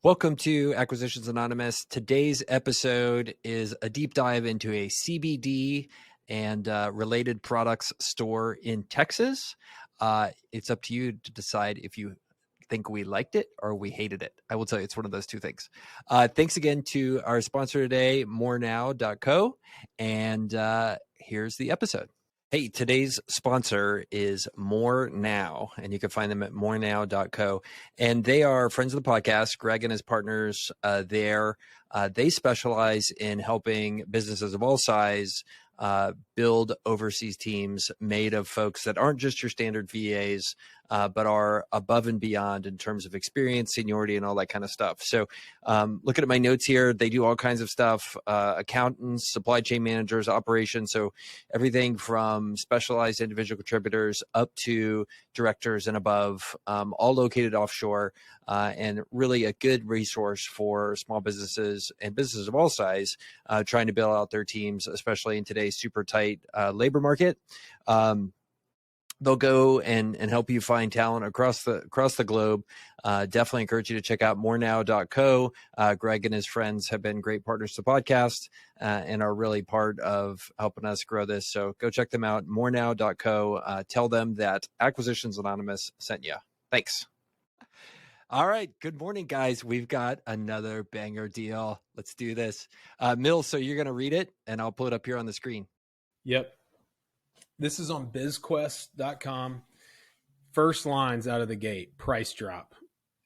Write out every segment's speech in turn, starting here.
Welcome to Acquisitions Anonymous. Today's episode is a deep dive into a CBD and related products store in Texas. It's up to you to decide if you think we liked it or we hated it. I will tell you, it's one of those two things. Thanks again to our sponsor today, morenow.co. And here's the episode. Hey, today's sponsor is More Now, and you can find them at morenow.co. And they are friends of the podcast. Greg and his partners there. They specialize in helping businesses of all size build overseas teams made of folks that aren't just your standard VAs, but are above and beyond in terms of experience, seniority, and all that kind of stuff. So looking at my notes here, they do all kinds of stuff, accountants, supply chain managers, operations. So everything from specialized individual contributors up to directors and above, all located offshore, and really a good resource for small businesses and businesses of all size trying to build out their teams, especially in today's super tight labor market. They'll go and help you find talent across the globe. Definitely encourage you to check out morenow.co. Greg and his friends have been great partners to the podcast and are really part of helping us grow this. So go check them out, morenow.co. Tell them that Acquisitions Anonymous sent you. Thanks. All right. Good morning, guys. We've got another banger deal. Let's do this. Mills, so you're going to read it and I'll pull it up here on the screen. Yep. This is on bizquest.com. First lines out of the gate, price drop.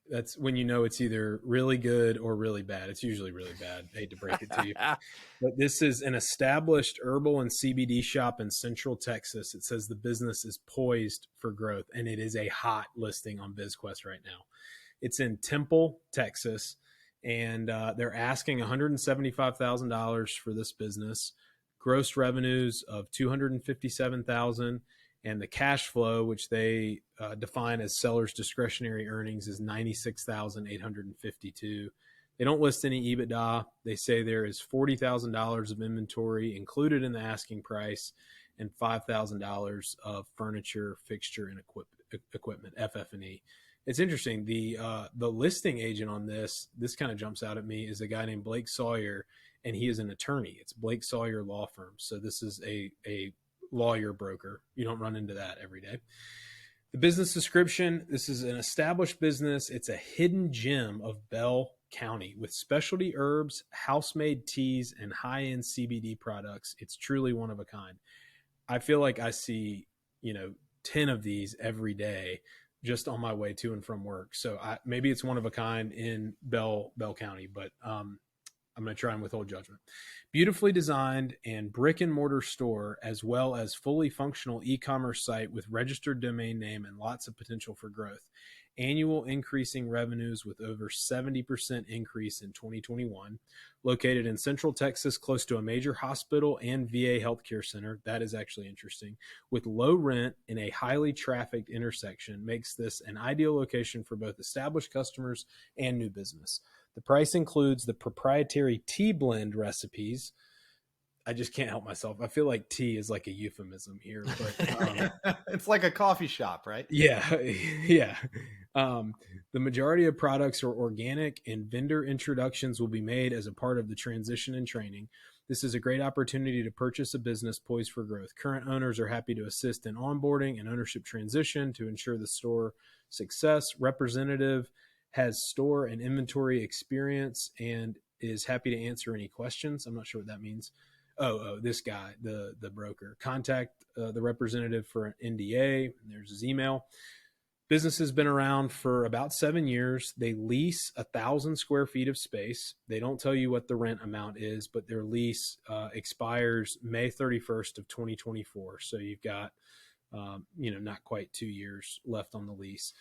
That's when you know it's either really good or really bad. It's usually really bad. I hate to break it to you. But this is an established herbal and CBD shop in Central Texas. It says the business is poised for growth, and it is a hot listing on BizQuest right now. It's in Temple, Texas, and they're asking $175,000 for this business. Gross revenues of $257,000, and the cash flow, which they define as sellers' discretionary earnings, is $96,852. They don't list any EBITDA. They say there is $40,000 of inventory included in the asking price, and $5,000 of furniture, fixture, and equipment, FF&E. It's interesting. The listing agent on this kind of jumps out at me, is a guy named Blake Sawyer, and he is an attorney. It's Blake Sawyer Law Firm. So this is a lawyer broker. You don't run into that every day. The business description: this is an established business. It's a hidden gem of Bell County with specialty herbs, house-made teas, and high-end CBD products. It's truly one of a kind. I feel like I see, 10 of these every day just on my way to and from work. So maybe it's one of a kind in Bell County, but I'm going to try and withhold judgment. Beautifully designed and brick and mortar store, as well as fully functional e-commerce site with registered domain name and lots of potential for growth. Annual increasing revenues with over 70% increase in 2021. Located in Central Texas, close to a major hospital and VA healthcare center. That is actually interesting. With low rent in a highly trafficked intersection, makes this an ideal location for both established customers and new business. The price includes the proprietary tea blend recipes. I just can't help myself. I feel like tea is like a euphemism here, but it's like a coffee shop, right? Yeah. Yeah. The majority of products are organic, and vendor introductions will be made as a part of the transition and training. This is a great opportunity to purchase a business poised for growth. Current owners are happy to assist in onboarding and ownership transition to ensure the store success. Representative has store and inventory experience and is happy to answer any questions. I'm not sure what that means. This guy, the broker. Contact the representative for an NDA. And there's his email. Business has been around for about 7 years. They lease 1,000 square feet of space. They don't tell you what the rent amount is, but their lease expires May 31st of 2024. So you've got, not quite 2 years left on the lease.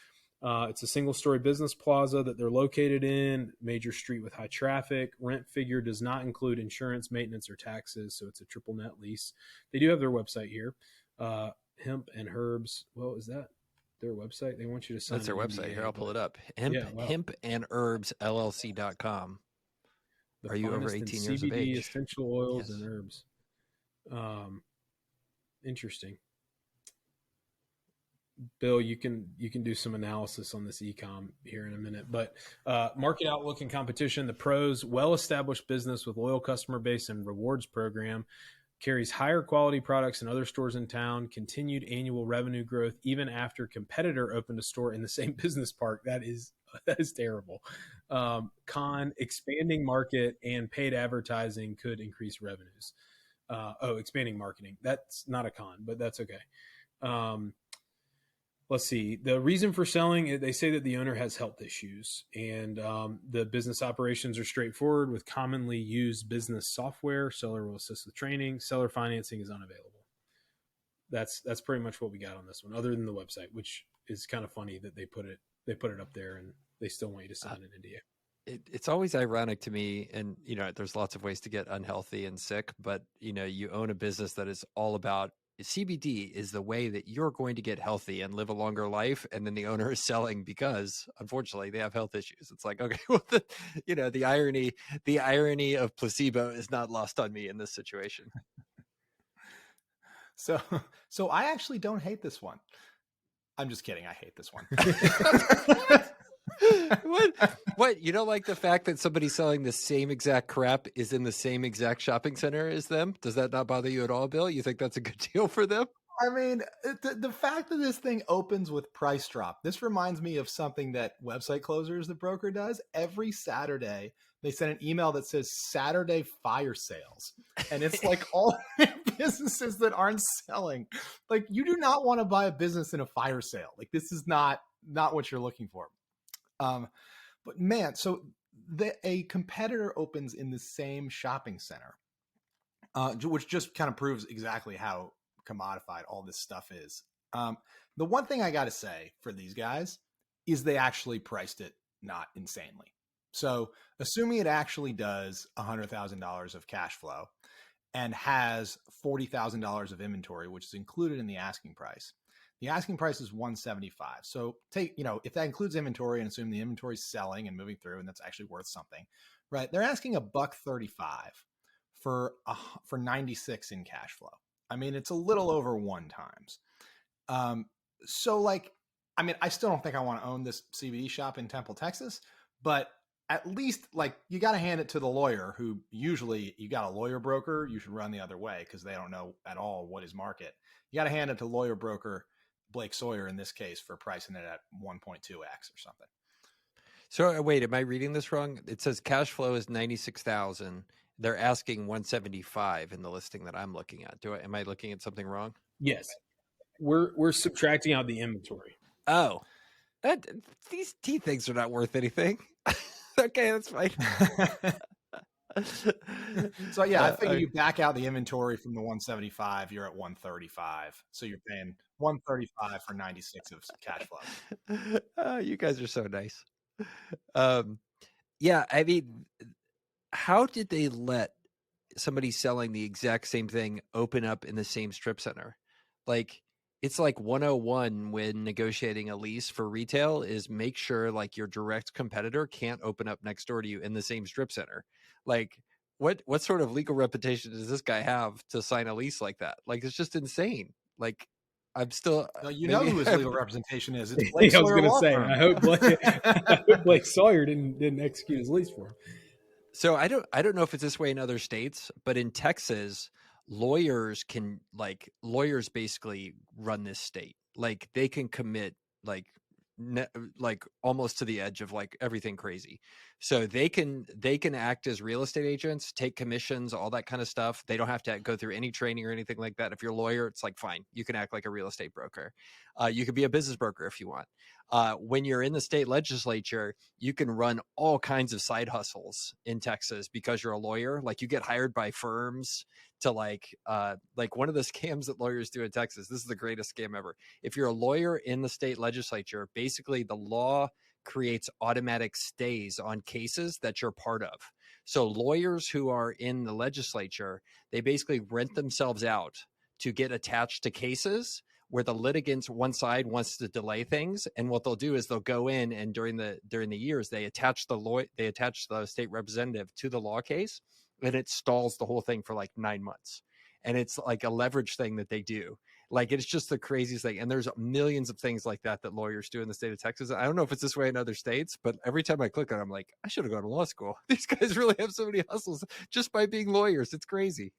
It's a single-story business plaza that they're located in, major street with high traffic. Rent figure does not include insurance, maintenance, or taxes, so it's a triple net lease. They do have their website here, Hemp and Herbs. Well, is that their website? They want you to sign. That's their website. Here, I'll pull it up. hempandherbsllc.com. Are you over 18 years of age? CBD, essential oils, Yes. and herbs. Interesting. Bill, you can do some analysis on this ecom here in a minute, but market outlook and competition. The pros: well-established business with loyal customer base and rewards program, carries higher quality products than other stores in town, continued annual revenue growth even after competitor opened a store in the same business park. That is terrible. Con: expanding market and paid advertising could increase revenues. Expanding marketing. That's not a con, but that's okay. Let's see. The reason for selling, they say that the owner has health issues, and the business operations are straightforward with commonly used business software. Seller will assist with training. Seller financing is unavailable. That's pretty much what we got on this one, other than the website, which is kind of funny that they put it up there and they still want you to sign an NDA. It's always ironic to me, and there's lots of ways to get unhealthy and sick, but you own a business that is all about CBD is the way that you're going to get healthy and live a longer life, and then the owner is selling because unfortunately they have health issues. It's like, okay, well, the irony of placebo is not lost on me in this situation. So I actually don't hate this one. I'm just kidding. I hate this one. What? You don't like the fact that somebody selling the same exact crap is in the same exact shopping center as them? Does that not bother you at all, Bill? You think that's a good deal for them? I mean, the fact that this thing opens with price drop, this reminds me of something that Website Closers, the broker, does. Every Saturday, they send an email that says Saturday fire sales. And it's like all businesses that aren't selling. Like, you do not want to buy a business in a fire sale. Like, this is not what you're looking for. But man, so a competitor opens in the same shopping center, which just kind of proves exactly how commodified all this stuff is. The one thing I got to say for these guys is they actually priced it not insanely. So assuming it actually does $100,000 of cash flow and has $40,000 of inventory, which is included in the asking price. The asking price is $175. So take, if that includes inventory and assume the inventory is selling and moving through, and that's actually worth something, right? They're asking $135 for 96 in cash flow. I mean, it's a little over 1 times. So I still don't think I want to own this CBD shop in Temple, Texas, but at least you got to hand it to the lawyer who usually you got a lawyer broker. You should run the other way because they don't know at all what is market. You got to hand it to lawyer broker Blake Sawyer in this case for pricing it at 1.2x or something. So wait, am I reading this wrong? It says cash flow is 96,000. They're asking 175 in the listing that I'm looking at. Am I looking at something wrong? Yes. We're subtracting out the inventory. Oh, these tea things are not worth anything. Okay, that's fine. So yeah, I figure you back out the inventory from the 175, you're at 135. So you're paying 135 for 96 of cash flow. You guys are so nice. Yeah, I mean, how did they let somebody selling the exact same thing open up in the same strip center? It's like 101 when negotiating a lease for retail is make sure your direct competitor can't open up next door to you in the same strip center. What sort of legal reputation does this guy have to sign a lease like that? It's just insane. I'm still. Know who his legal representation is. It's Blake I was Sawyer going to say. I hope Blake Sawyer didn't execute his lease for him. So I don't know if it's this way in other states, but in Texas, lawyers basically run this state. They can commit almost to the edge of everything crazy. So they can act as real estate agents, take commissions, all that kind of stuff. They don't have to go through any training or anything like that. If you're a lawyer, it's fine. You can act like a real estate broker. You could be a business broker if you want. When you're in the state legislature, you can run all kinds of side hustles in Texas because you're a lawyer. You get hired by firms to one of the scams that lawyers do in Texas. This is the greatest scam ever. If you're a lawyer in the state legislature, basically the law creates automatic stays on cases that you're part of. So lawyers who are in the legislature, they basically rent themselves out to get attached to cases where the litigants, one side wants to delay things, and what they'll do is they'll go in and during the years they attach the state representative to the law case, and it stalls the whole thing for 9 months. And it's a leverage thing that they do. Like, it's just the craziest thing. And there's millions of things like that lawyers do in the state of Texas. I don't know if it's this way in other states, but every time I click on it, I'm like, I should have gone to law school. These guys really have so many hustles just by being lawyers. It's crazy.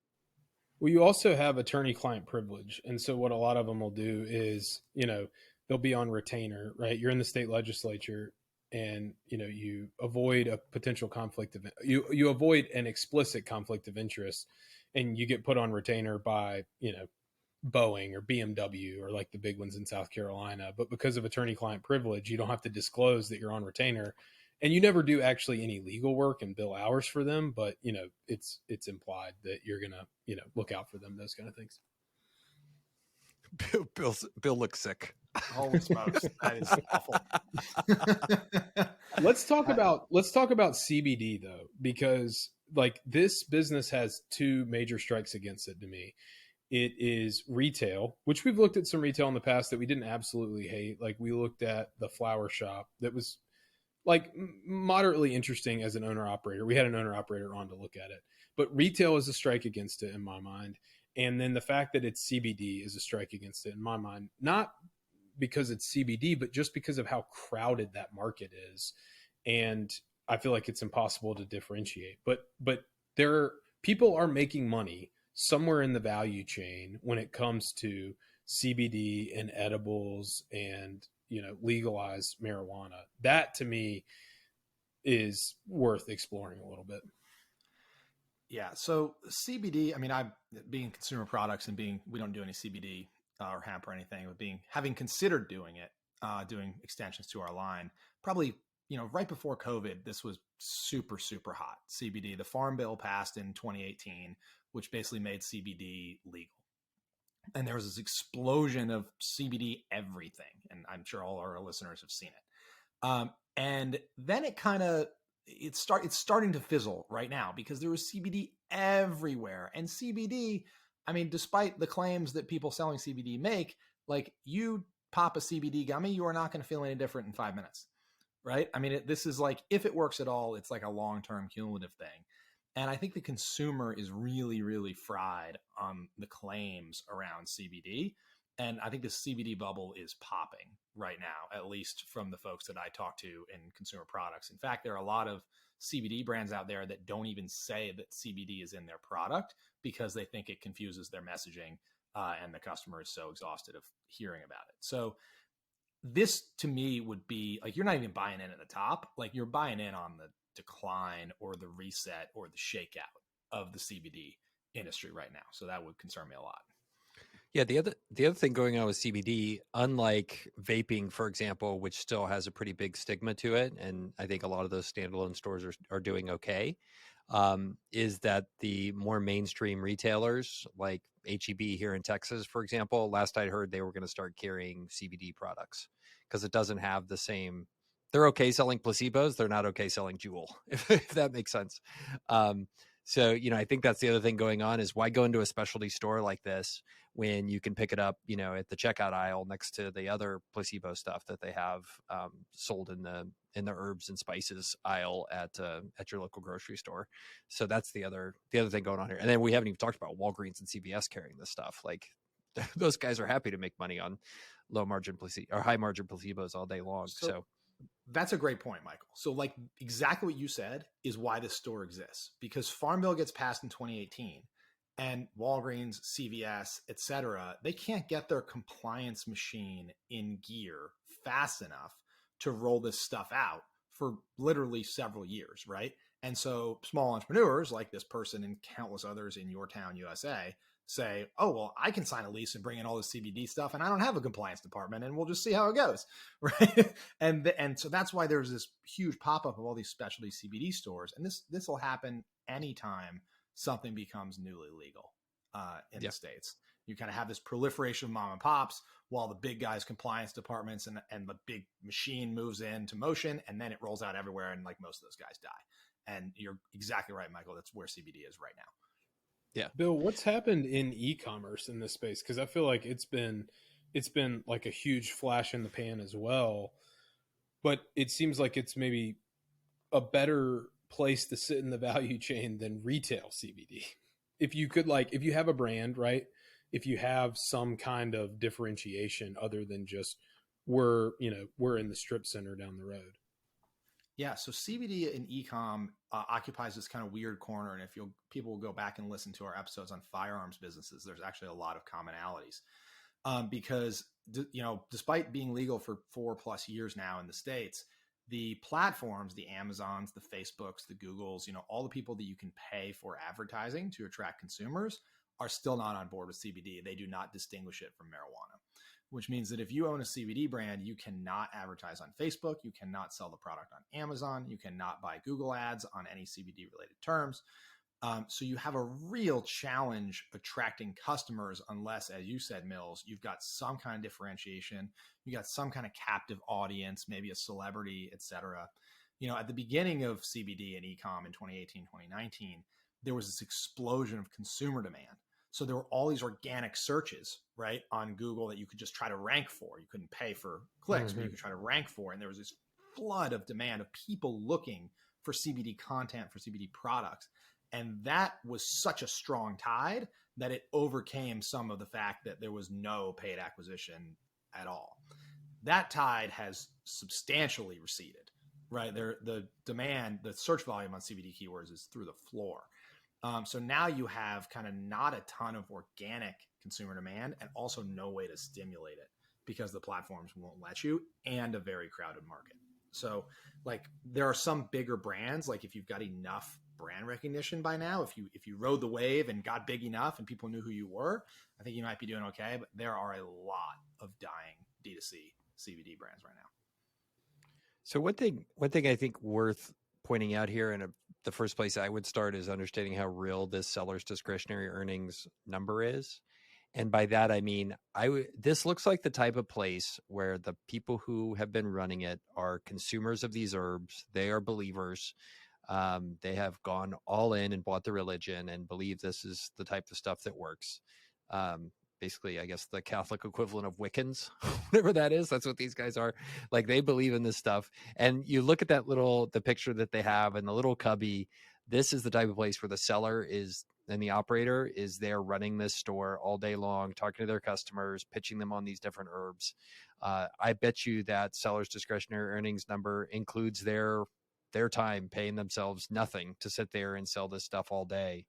Well, you also have attorney-client privilege. And so what a lot of them will do is, they'll be on retainer, right? You're in the state legislature and, you avoid a potential conflict of, you avoid an explicit conflict of interest, and you get put on retainer by, Boeing or BMW or like the big ones in South Carolina. But because of attorney-client privilege, you don't have to disclose that you're on retainer. And you never do actually any legal work and bill hours for them, but it's implied that you're gonna look out for them, those kind of things. Bill looks sick. Holy smokes, that is awful. Let's talk about CBD though, because like this business has two major strikes against it to me. It is retail, which we've looked at some retail in the past that we didn't absolutely hate. Like we looked at the flower shop that was like moderately interesting as an owner operator. We had an owner operator on to look at it, but retail is a strike against it in my mind. And then the fact that it's CBD is a strike against it in my mind, not because it's CBD, but just because of how crowded that market is. And I feel like it's impossible to differentiate, but people are making money somewhere in the value chain when it comes to CBD and edibles and legalized marijuana. That to me is worth exploring a little bit. Yeah. So CBD, I mean, I'm being consumer products and we don't do any CBD or hemp or anything, but having considered doing it, doing extensions to our line, probably, right before COVID, this was super, super hot. CBD, the Farm Bill passed in 2018, which basically made CBD legal. And there was this explosion of CBD everything. And I'm sure all our listeners have seen it. And then it's starting to fizzle right now because there was CBD everywhere. And CBD, I mean, despite the claims that people selling CBD make, like you pop a CBD gummy, you are not going to feel any different in 5 minutes, right? I mean, this is like, if it works at all, it's like a long-term cumulative thing. And I think the consumer is really, really fried on the claims around CBD. And I think the CBD bubble is popping right now, at least from the folks that I talk to in consumer products. In fact, there are a lot of CBD brands out there that don't even say that CBD is in their product because they think it confuses their messaging, and the customer is so exhausted of hearing about it. So this to me would be like, you're not even buying in at the top, like you're buying in on the decline or the reset or the shakeout of the CBD industry right now. So that would concern me a lot. Yeah, the other thing going on with CBD, unlike vaping, for example, which still has a pretty big stigma to it, and I think a lot of those standalone stores are doing okay, is that the more mainstream retailers like H-E-B here in Texas, for example, last I heard they were going to start carrying CBD products because it doesn't have the same. They're okay selling placebos. They're not okay selling Juul, if that makes sense. So, I think that's the other thing going on is why go into a specialty store like this when you can pick it up, at the checkout aisle next to the other placebo stuff that they have sold in the herbs and spices aisle at your local grocery store. So that's the other thing going on here. And then we haven't even talked about Walgreens and CVS carrying this stuff. Like those guys are happy to make money on low margin placebo or high margin placebos all day long. So that's a great point, Michael. So like exactly what you said is why this store exists, because Farm Bill gets passed in 2018 and Walgreens, CVS, et cetera, they can't get their compliance machine in gear fast enough to roll this stuff out for literally several years, right? And so small entrepreneurs like this person and countless others in your town, USA, say, oh, well, I can sign a lease and bring in all this CBD stuff and I don't have a compliance department and we'll just see how it goes, right? And so that's why there's this huge pop-up of all these specialty CBD stores. And this will happen anytime something becomes newly legal in the States. You kind of have this proliferation of mom and pops while the big guys' compliance departments and the big machine moves into motion, and then it rolls out everywhere and like most of those guys die. And you're exactly right, Michael. That's where CBD is right now. Yeah. Bill, what's happened in e-commerce in this space? Because I feel like it's been like a huge flash in the pan as well. But it seems like it's maybe a better place to sit in the value chain than retail CBD. If you have a brand, right? if you have some kind of differentiation other than just we're in the strip center down the road. Yeah, so CBD and ecom occupies this kind of weird corner, and if people will go back and listen to our episodes on firearms businesses, there's actually a lot of commonalities because despite being legal for 4+ years now in the States, the platforms, the Amazons, the Facebooks, the Googles, all the people that you can pay for advertising to attract consumers are still not on board with CBD. They do not distinguish it from marijuana, which means that if you own a CBD brand, you cannot advertise on Facebook. You cannot sell the product on Amazon. You cannot buy Google ads on any CBD related terms. So you have a real challenge attracting customers unless, as you said, Mills, you've got some kind of differentiation. You got some kind of captive audience, maybe a celebrity, et cetera. At the beginning of CBD and ecom in 2018, 2019, there was this explosion of consumer demand. So there were all these organic searches, right, on Google that you could just try to rank for. You couldn't pay for clicks, but you could try to rank for. And there was this flood of demand of people looking for CBD content, for CBD products. And that was such a strong tide that it overcame some of the fact that there was no paid acquisition at all. That tide has substantially receded, right? The demand, the search volume on CBD keywords is through the floor. So now you have kind of not a ton of organic consumer demand and also no way to stimulate it because the platforms won't let you, and a very crowded market. So like there are some bigger brands, like if you've got enough brand recognition by now, if you rode the wave and got big enough and people knew who you were, I think you might be doing okay. But there are a lot of dying D2C CBD brands right now. So one thing I think worth pointing out here, and the first place I would start is understanding how real this seller's discretionary earnings number is. And by that, I mean, this looks like the type of place where the people who have been running it are consumers of these herbs. They are believers. They have gone all in and bought the religion and believe this is the type of stuff that works. Basically, I guess the Catholic equivalent of Wiccans, whatever that is. That's what these guys are. Like they believe in this stuff. And you look at the picture that they have and the little cubby. This is the type of place where the seller is and the operator is there running this store all day long, talking to their customers, pitching them on these different herbs. I bet you that seller's discretionary earnings number includes their time paying themselves nothing to sit there and sell this stuff all day.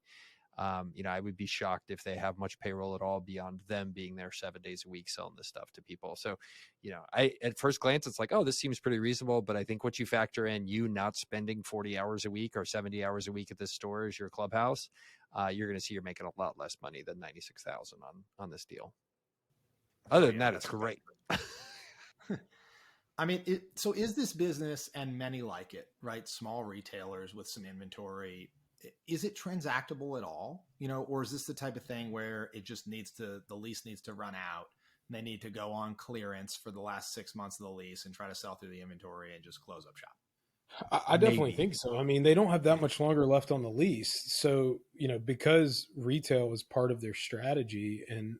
I would be shocked if they have much payroll at all beyond them being there 7 days a week selling this stuff to people. So, at first glance, it's like, oh, this seems pretty reasonable. But I think what you factor in, you not spending 40 hours a week or 70 hours a week at this store as your clubhouse, you're going to see you're making a lot less money than $96,000 on this deal. Other than that, it's great. I mean, so is this business, and many like it, right? Small retailers with some inventory, is it transactable at all? Or is this the type of thing where it just the lease needs to run out and they need to go on clearance for the last 6 months of the lease and try to sell through the inventory and just close up shop? I definitely think so. I mean, they don't have that much longer left on the lease. So, because retail is part of their strategy and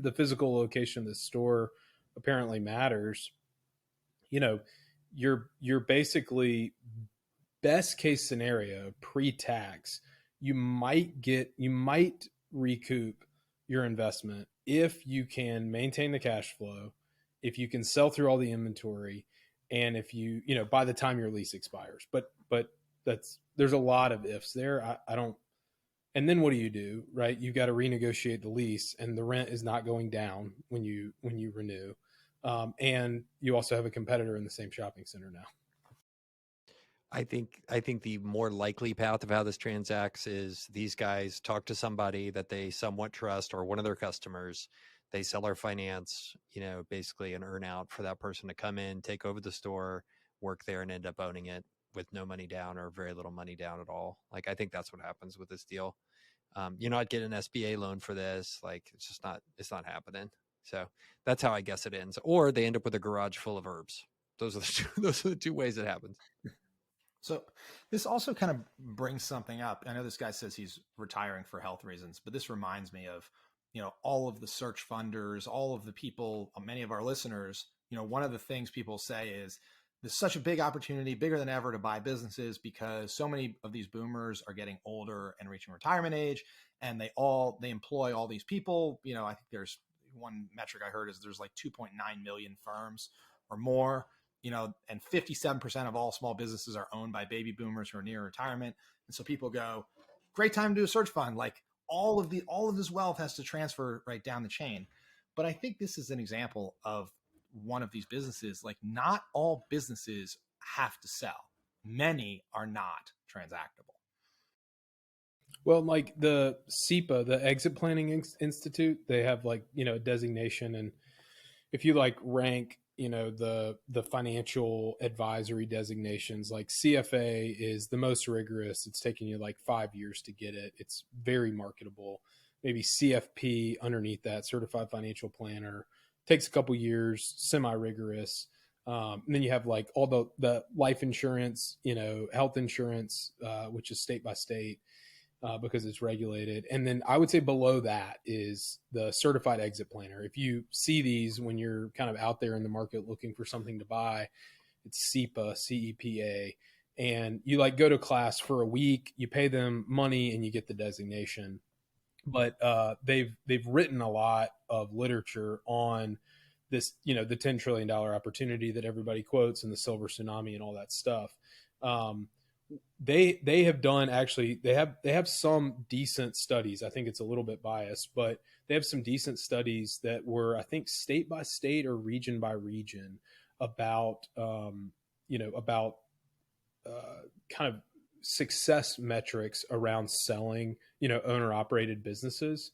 the physical location of the store apparently matters, you're basically best case scenario pre-tax. You might recoup your investment if you can maintain the cash flow, if you can sell through all the inventory, and if you by the time your lease expires. But there's a lot of ifs there. I don't. And then what do? Right? You got to renegotiate the lease, and the rent is not going down when you renew. And you also have a competitor in the same shopping center now. I think the more likely path of how this transacts is these guys talk to somebody that they somewhat trust or one of their customers. They seller finance, basically an earn out for that person to come in, take over the store, work there, and end up owning it with no money down or very little money down at all. Like, I think that's what happens with this deal. You're not getting an SBA loan for this. Like, it's not happening. So that's how I guess it ends. Or they end up with a garage full of herbs. Those are the two ways it happens. So this also kind of brings something up. I know this guy says he's retiring for health reasons, but this reminds me of, all of the search funders, all of the people, many of our listeners, one of the things people say is there's such a big opportunity, bigger than ever, to buy businesses because so many of these boomers are getting older and reaching retirement age, and they employ all these people. I think there's one metric I heard is there's like 2.9 million firms or more, and 57% of all small businesses are owned by baby boomers who are near retirement. And so people go, great time to do a search fund. Like all of this wealth has to transfer right down the chain. But I think this is an example of one of these businesses. Like, not all businesses have to sell. Many are not transactable. Well, like the SEPA, the Exit Planning Institute, they have like, a designation. And if you like rank, the financial advisory designations, like CFA is the most rigorous. It's taken you like 5 years to get it. It's very marketable. Maybe CFP underneath that, Certified Financial Planner, takes a couple years, semi-rigorous. And then you have like all the life insurance, health insurance, which is state by state because it's regulated. And then I would say below that is the Certified Exit Planner. If you see these when you're kind of out there in the market looking for something to buy, it's CEPA, CEPA. And you like go to class for a week, you pay them money and you get the designation. But they've written a lot of literature on this, the $10 trillion opportunity that everybody quotes and the silver tsunami and all that stuff. They have done, actually, they have some decent studies. I think it's a little bit biased, but they have some decent studies that were, I think, state by state or region by region about kind of success metrics around selling, owner operated businesses,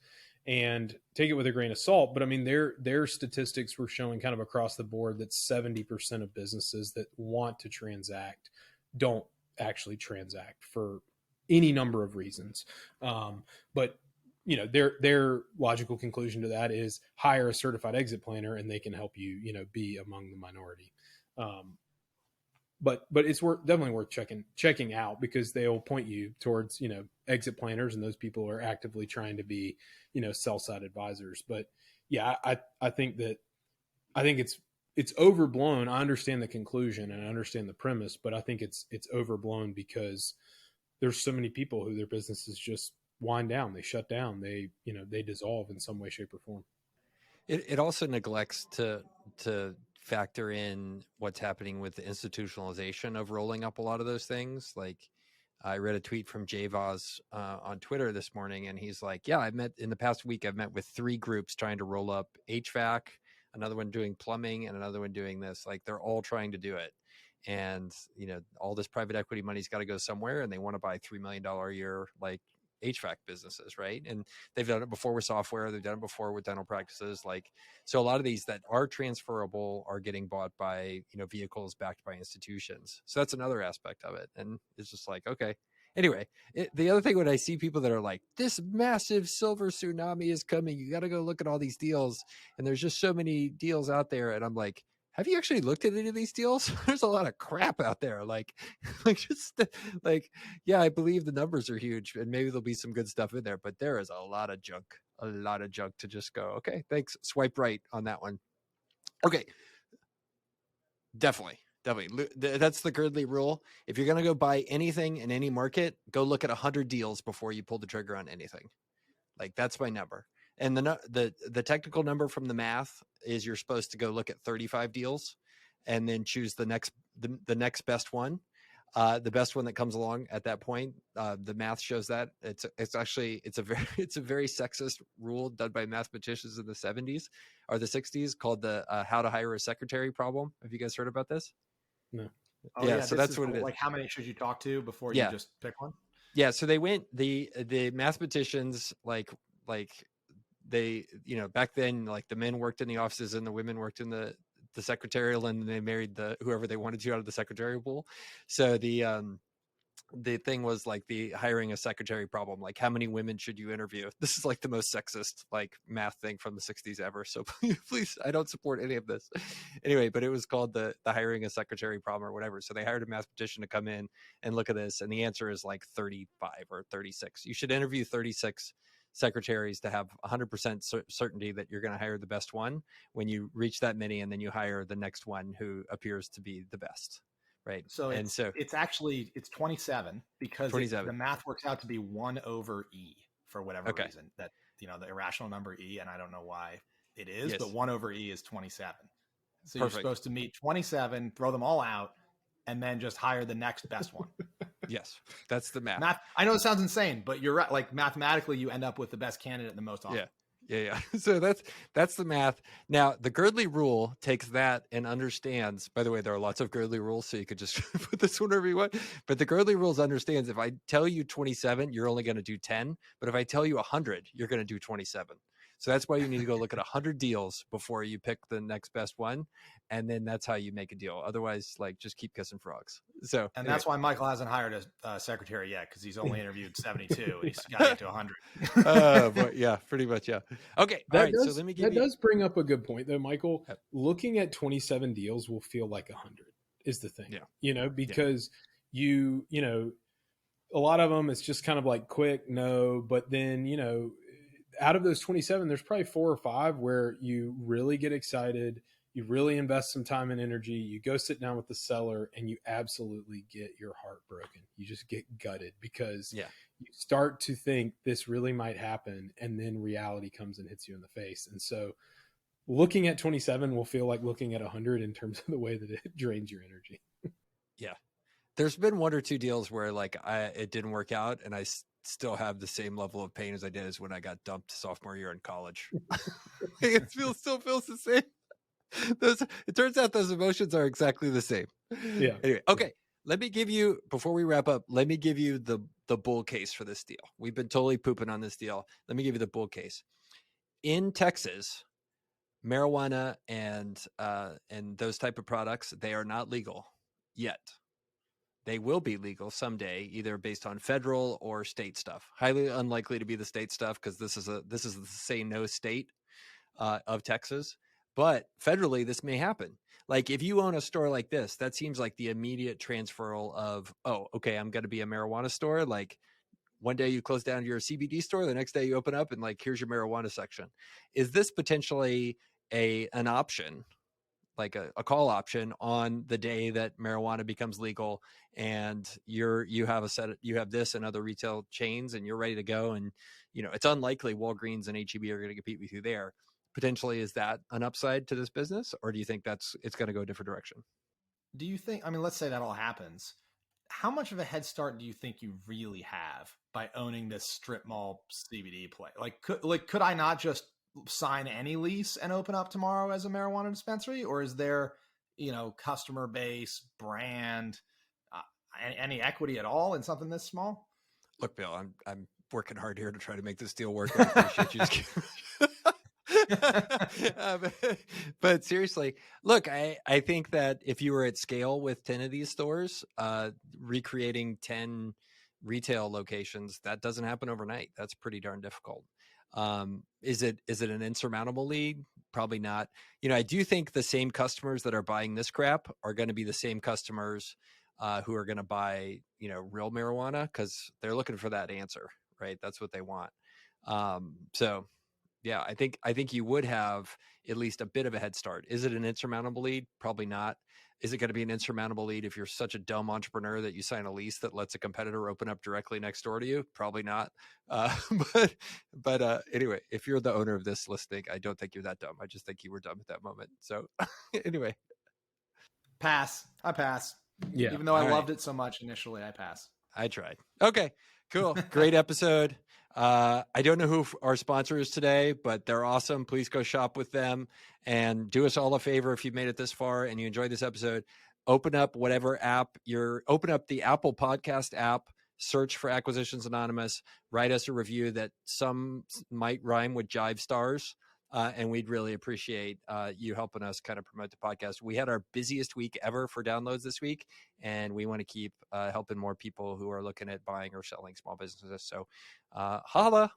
and take it with a grain of salt. But I mean, their statistics were showing kind of across the board that 70% of businesses that want to transact don't actually transact for any number of reasons. But their logical conclusion to that is hire a certified exit planner and they can help you, be among the minority. But it's definitely worth checking out, because they'll point you towards, exit planners, and those people are actively trying to be, sell side advisors. But yeah, I think it's overblown. I understand the conclusion and I understand the premise, but I think it's overblown because there's so many people who their businesses just wind down, they shut down, they dissolve in some way, shape, or form. It also neglects to factor in what's happening with the institutionalization of rolling up a lot of those things. Like, I read a tweet from Jay Vaz on Twitter this morning, and he's like, yeah, in the past week, I've met with 3 groups trying to roll up HVAC, another one doing plumbing, and another one doing this. Like, they're all trying to do it. And, all this private equity money's got to go somewhere, and they want to buy $3 million a year, like, HVAC businesses, right? And they've done it before with software. They've done it before with dental practices. Like, so a lot of these that are transferable are getting bought by, vehicles backed by institutions. So that's another aspect of it. And it's just like, okay. Anyway, the other thing, when I see people that are like, this massive silver tsunami is coming, you got to go look at all these deals. And there's just so many deals out there. And I'm like, have you actually looked at any of these deals? There's a lot of crap out there. Yeah, I believe the numbers are huge and maybe there'll be some good stuff in there, but there is a lot of junk to just go, okay, thanks. Swipe right on that one. Okay. Definitely. That's the Girdley rule. If you're going to go buy anything in any market, go look at 100 deals before you pull the trigger on anything. Like, that's my number. And the technical number from the math is you're supposed to go look at 35 deals and then choose the next best one. The best one that comes along at that point. The math shows that it's a very sexist rule done by mathematicians in the 70s or the 60s called the how to hire a secretary problem. Have you guys heard about this? No. Oh, yeah, so that's what it is. Like, how many should you talk to before you just pick one? Yeah, so they went the mathematicians like they, back then, like, the men worked in the offices and the women worked in the secretarial, and they married whoever they wanted to out of the secretarial pool. So the thing was like the hiring a secretary problem. Like, how many women should you interview? This is like the most sexist, like, math thing from the 60s ever. So please, I don't support any of this. Anyway, but it was called the hiring a secretary problem or whatever. So they hired a mathematician to come in and look at this. And the answer is like 35 or 36. You should interview 36 secretaries to have 100% certainty that you're going to hire the best one when you reach that many, and then you hire the next one who appears to be the best. Right. So it's 27 because 27. the math works out to be 1 over E for whatever Okay. reason, that, the irrational number E, and I don't know why it is, Yes. but 1 over E is 27. So Perfect. You're supposed to meet 27, throw them all out, and then just hire the next best one. Yes. That's the math. I know it sounds insane, but you're right. Like mathematically, you end up with the best candidate the most often. Yeah. Yeah. So that's the math. Now, the Girdley rule takes that and understands, by the way, there are lots of Girdley rules, so you could just put this one wherever you want. But the Girdley rules understands if I tell you 27, you're only going to do 10. But if I tell you 100, you're going to do 27. So that's why you need to go look at 100 deals before you pick the next best one. And then that's how you make a deal. Otherwise, like, just keep kissing frogs. So, and that's why Michael hasn't hired a secretary yet, because he's only interviewed 72 and he's got to get to 100. But yeah, pretty much. Yeah. Okay. That all right. does, So let me give that you. does bring up a good point, though, Michael. Yep. Looking at 27 deals will feel like 100 is the thing. Yeah. Because a lot of them, it's just kind of like quick, no, but then, out of those 27, there's probably 4 or 5 where you really get excited. You really invest some time and energy. You go sit down with the seller and you absolutely get your heart broken. You just get gutted because you start to think this really might happen. And then reality comes and hits you in the face. And so looking at 27 will feel like looking at 100 in terms of the way that it drains your energy. Yeah. There's been 1 or 2 deals where like it didn't work out, and I still have the same level of pain as I did as when I got dumped sophomore year in college. It still feels the same. It turns out those emotions are exactly the same. Yeah. Anyway, okay. Let me give you, before we wrap up, let me give you the bull case for this deal. We've been totally pooping on this deal. Let me give you the bull case. In Texas, marijuana and those type of products, they are not legal yet. They will be legal someday, either based on federal or state stuff. Highly unlikely to be the state stuff, because this is the say no state of Texas. But federally, this may happen. Like if you own a store like this, that seems like the immediate transferal of, oh, okay, I'm going to be a marijuana store. Like one day you close down your CBD store, the next day you open up and like, here's your marijuana section. Is this potentially an option? Like a call option on the day that marijuana becomes legal, and you have this and other retail chains, and you're ready to go. And it's unlikely Walgreens and HEB are going to compete with you there. Potentially, is that an upside to this business, or do you think it's going to go a different direction? Do you think? I mean, let's say that all happens. How much of a head start do you think you really have by owning this strip mall CBD play? Like, could I not just sign any lease and open up tomorrow as a marijuana dispensary, or is there customer base, brand, any equity at all in something this small? Look, Bill, I'm working hard here to try to make this deal work. I appreciate you. But seriously, look, I think that if you were at scale with 10 of these stores, recreating 10 retail locations, that doesn't happen overnight. That's pretty darn difficult. Is it an insurmountable lead? Probably not. I do think the same customers that are buying this crap are going to be the same customers who are going to buy, real marijuana, because they're looking for that answer, right? That's what they want. So yeah, I think you would have at least a bit of a head start. Is it an insurmountable lead? Probably not. Is it going to be an insurmountable lead if you're such a dumb entrepreneur that you sign a lease that lets a competitor open up directly next door to you? Probably not. But anyway, if you're the owner of this listing, I don't think you're that dumb. I just think you were dumb at that moment. So anyway. Pass. I pass. Yeah. Even though I loved it so much initially, I pass. I tried. Okay, cool. Great episode. I don't know who our sponsor is today, but they're awesome. Please go shop with them, and do us all a favor. If you've made it this far and you enjoyed this episode, open up whatever app open up the Apple Podcast app, search for Acquisitions Anonymous, write us a review that some might rhyme with Jive Stars. And we'd really appreciate you helping us kind of promote the podcast. We had our busiest week ever for downloads this week, and we want to keep helping more people who are looking at buying or selling small businesses. So holla.